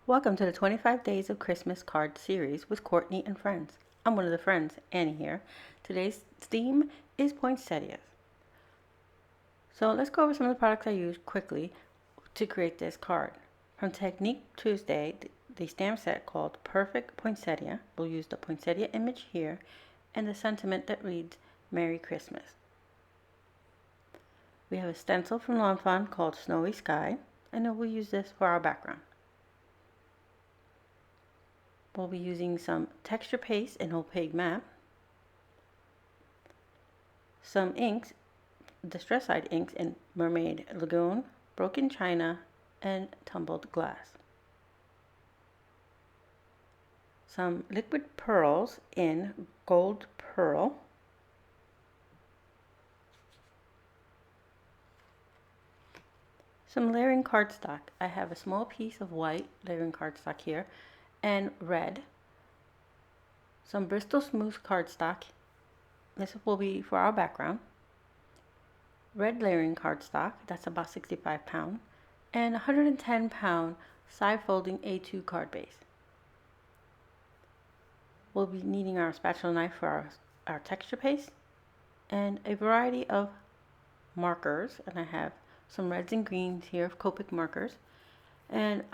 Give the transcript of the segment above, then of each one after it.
Welcome to the 25 Days of Christmas card series with Courtney and friends. I'm one of the friends, Annie here. Today's theme is poinsettias. So let's go over some of the products I used quickly to create this card. From Technique Tuesday, the stamp set called Perfect Poinsettia. We'll use the poinsettia image here and the sentiment that reads Merry Christmas. We have a stencil from Fawn called Snowy Sky, and then we'll use this for our background. We'll be using some texture paste and opaque map, some inks, Distress Side inks in Mermaid, Lagoon, Broken China, and Tumbled Glass. Some liquid pearls in Gold Pearl. Some layering cardstock. I have a small piece of white layering cardstock here and red. Some Bristol smooth cardstock. This will be for our background. Red layering cardstock, that's about 65 pounds, and 110 pound side folding A2 card base. We'll be needing our spatula knife for our texture paste and a variety of markers, and I have some reds and greens here of Copic markers, and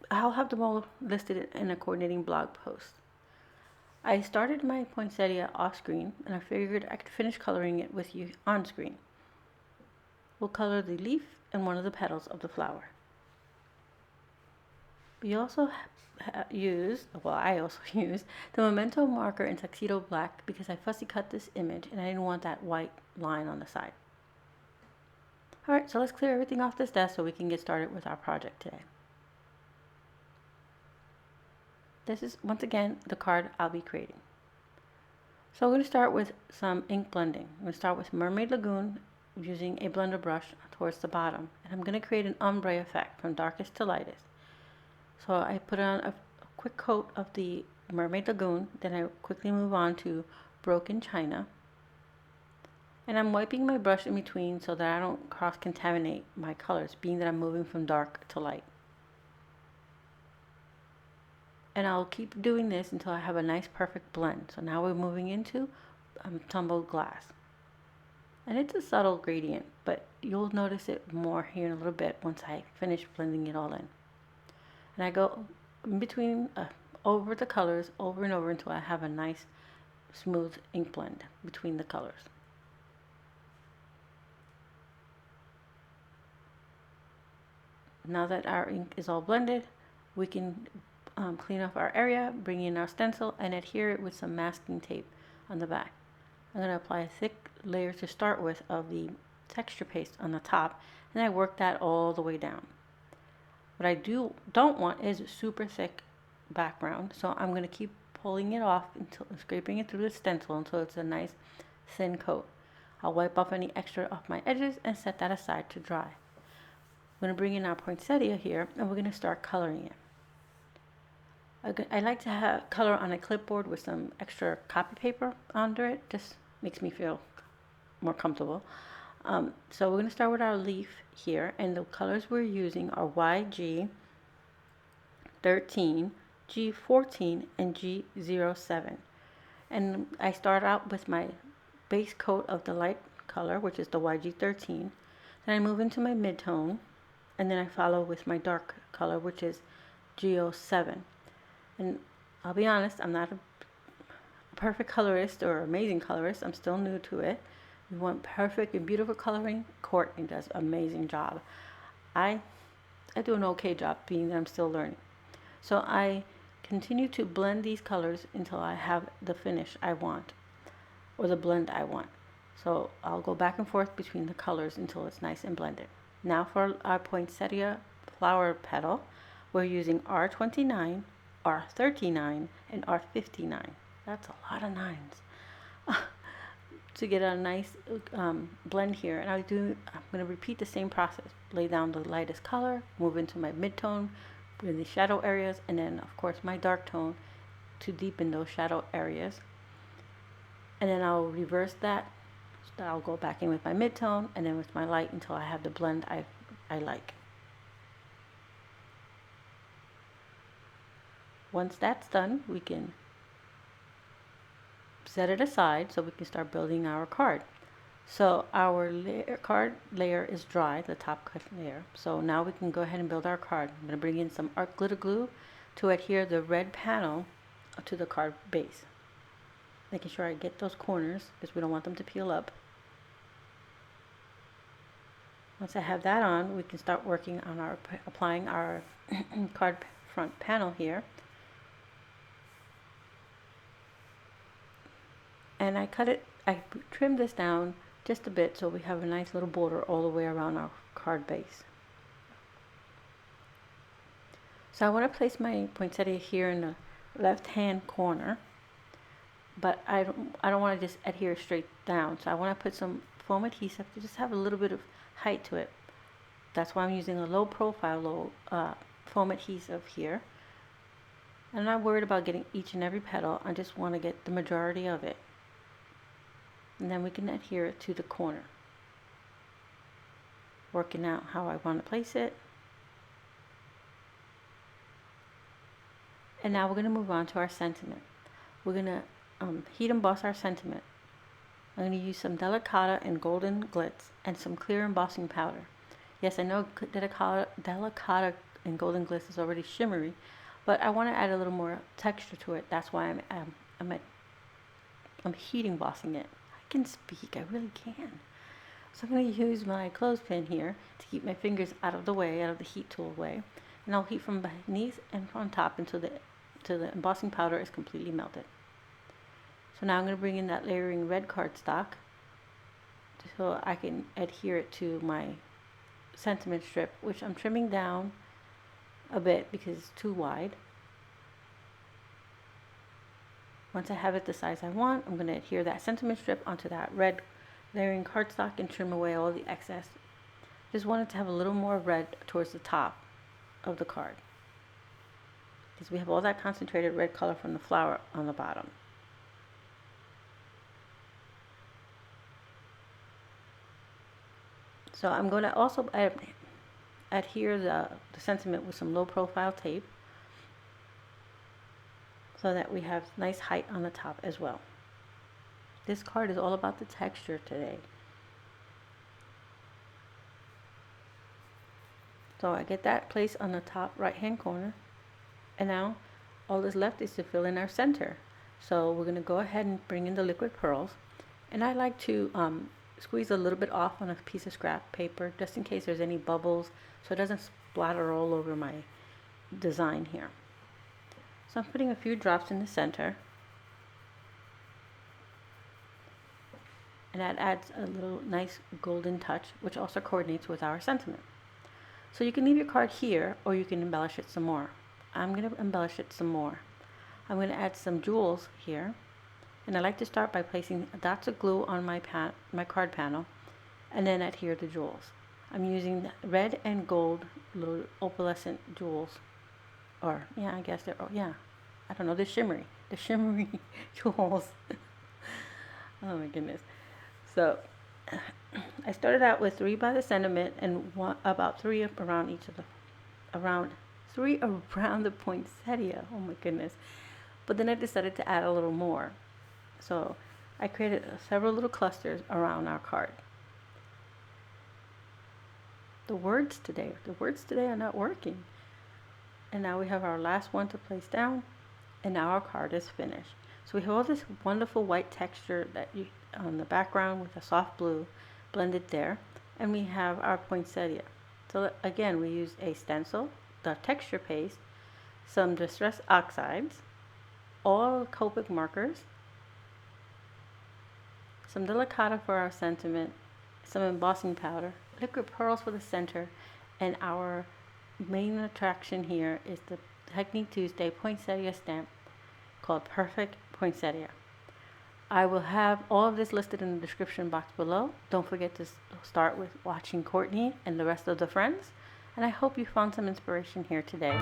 I'll have them all listed in a coordinating blog post. I started my poinsettia off screen and I figured I could finish coloring it with you on screen. We'll color the leaf and one of the petals of the flower. We also I also used the Memento marker in Tuxedo black because I fussy cut this image and I didn't want that white line on the side. Alright, so let's clear everything off this desk so we can get started with our project today. This is, once again, the card I'll be creating. So we're going to start with some ink blending. I'm going to start with Mermaid Lagoon using a blender brush towards the bottom. And I'm going to create an ombre effect from darkest to lightest. So I put on a quick coat of the Mermaid Lagoon, then I quickly move on to Broken China. And I'm wiping my brush in between so that I don't cross-contaminate my colors, being that I'm moving from dark to light. And I'll keep doing this until I have a nice perfect blend. So now we're moving into Tumbled Glass. And it's a subtle gradient, but you'll notice it more here in a little bit once I finish blending it all in. And I go in between, over the colors, over and over until I have a nice smooth ink blend between the colors. Now that our ink is all blended, we can clean off our area, bring in our stencil, and adhere it with some masking tape on the back. I'm going to apply a thick layer to start with of the texture paste on the top, and I work that all the way down. What I don't want is a super thick background, so I'm going to keep pulling it off until scraping it through the stencil until it's a nice thin coat. I'll wipe off any extra off my edges and set that aside to dry. I'm going to bring in our poinsettia here, and we're going to start coloring it. I like to color on a clipboard with some extra copy paper under it. Just makes me feel more comfortable. So we're going to start with our leaf here, and the colors we're using are YG13, G14, and G07. And I start out with my base coat of the light color, which is the YG13. Then I move into my mid-tone, and then I follow with my dark color, which is G07. And I'll be honest, I'm not a perfect colorist or amazing colorist. I'm still new to it. We want perfect and beautiful coloring. Courtney does an amazing job. I do an okay job, being that I'm still learning. So I continue to blend these colors until I have the finish I want, or the blend I want. So I'll go back and forth between the colors until it's nice and blended. Now for our poinsettia flower petal, we're using R29, R39, and R59. That's a lot of nines to get a nice blend here. And I'm going to repeat the same process. Lay down the lightest color, move into my mid-tone in the shadow areas, and then of course my dark tone to deepen those shadow areas. And then I'll reverse that. So I'll go back in with my mid-tone and then with my light until I have the blend I like. once that's done, we can set it aside so we can start building our card. So our card layer is dry, the top cut layer. So now we can go ahead and build our card. I'm going to bring in some art glitter glue to adhere the red panel to the card base. Making sure I get those corners because we don't want them to peel up. Once I have that on, we can start working on our applying our card front panel here. And I trimmed this down just a bit so we have a nice little border all the way around our card base. So I want to place my poinsettia here in the left hand corner, but I don't want to just adhere straight down. So I want to put some foam adhesive to just have a little bit of height to it. That's why I'm using a low profile foam adhesive here. I'm not worried about getting each and every petal. I just want to get the majority of it. And then we can adhere it to the corner. Working out how I want to place it. And now we're going to move on to our sentiment. We're going to heat emboss our sentiment. I'm going to use some Delicata and golden glitz and some clear embossing powder. Yes, I know Delicata and golden glitz is already shimmery, but I want to add a little more texture to it. That's why I'm heat embossing it. I can speak, I really can. So I'm going to use my clothespin here to keep my fingers out of the way, out of the heat tool way. And I'll heat from beneath and from top until the embossing powder is completely melted. So now I'm going to bring in that layering red cardstock so I can adhere it to my sentiment strip, which I'm trimming down a bit because it's too wide. Once I have it the size I want, I'm going to adhere that sentiment strip onto that red layering cardstock and trim away all the excess. Just wanted to have a little more red towards the top of the card because we have all that concentrated red color from the flower on the bottom. So I'm going to also adhere the sentiment with some low profile tape so that we have nice height on the top as well. This card is all about the texture today. So I get that placed on the top right hand corner, and now all that's left is to fill in our center. So we're going to go ahead and bring in the liquid pearls, and I like to squeeze a little bit off on a piece of scrap paper just in case there's any bubbles so it doesn't splatter all over my design here. So I'm putting a few drops in the center, and that adds a little nice golden touch, which also coordinates with our sentiment. So you can leave your card here or you can embellish it some more. I'm going to embellish it some more. I'm going to add some jewels here, and I like to start by placing dots of glue on my card panel and then adhere the jewels. I'm using red and gold little opalescent jewels, or yeah, I guess they're, oh yeah, I don't know, the shimmery jewels. Oh my goodness. So I started out with 3 by the sentiment and about 3 around each of the, around 3 around the poinsettia. Oh my goodness. But then I decided to add a little more. So I created several little clusters around our card. The words today are not working. And now we have our last one to place down, and now our card is finished. So we have all this wonderful white texture that you on the background with a soft blue blended there, and we have our poinsettia. So again, we use a stencil, the texture paste, some distress oxides, all Copic markers, some Delicata for our sentiment, some embossing powder, liquid pearls for the center, and our main attraction here is the Technique Tuesday poinsettia stamp called Perfect Poinsettia. I will have all of this listed in the description box below. Don't forget to start with watching Courtney and the rest of the friends. And I hope you found some inspiration here today.